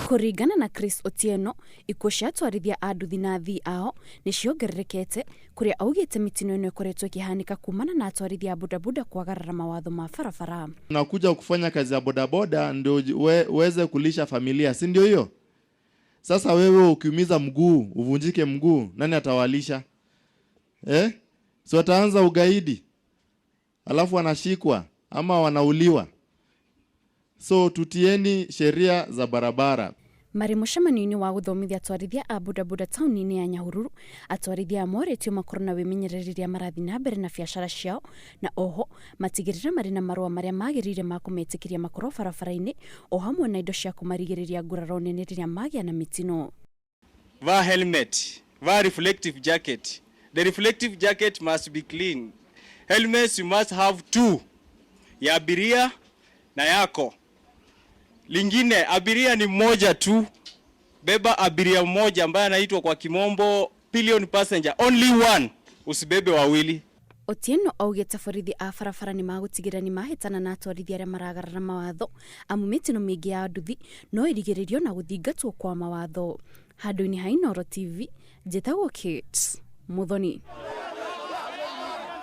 Kuringana na Chris Otienio, ikuo cia atwarithia a nduthi na athii ao niciongererekete kuria augite mitino ino ikoretwo ikihanika kumana na atwarithia a bodaboda kwagarara mawatho ma barabara. Unakuja kufanya kazi ya bodaboda ndio uweze kulisha familia, si ndio hiyo? Sasa wewe ukiumiza mguu, uvunjike mguu, nani atawalisha? So wataanza ugaidi. Alafu wanashikwa ama wanauliwa. So tutieni sheria za barabara. Mari mucemanio wa guthomithia atwarithia a bodaboda tauni-ini ya Nyahururu, atwarithia a moritio makorwo na umenyereri marathi na mbere na biashara ciao, na oho matigirira mari na marua maria magirire ma kumetikiria makorwo barabara-ini o hamwe na indo cia kumarigiriria nguraro nene riria magia na mitino. Va helmet, va reflective jacket. The reflective jacket must be clean. Helmets you must have 2. Ya abiria na yako. Lingine abiria ni mmoja tu. Beba abiria mmoja ambaye anaitwa kwa kimombo pillion passenger, only one. Usibebe wawili. Otienio augite borithi a barabara ni magutigira ni mahitana na atwarithia aria maragarara mawatho amu mitino mingi ya nduthi no irigiririo na guthingatwo kwa mawatho. Handũ-inĩ ha Nyahururu TV, njĩtagwo Kate Muthoni.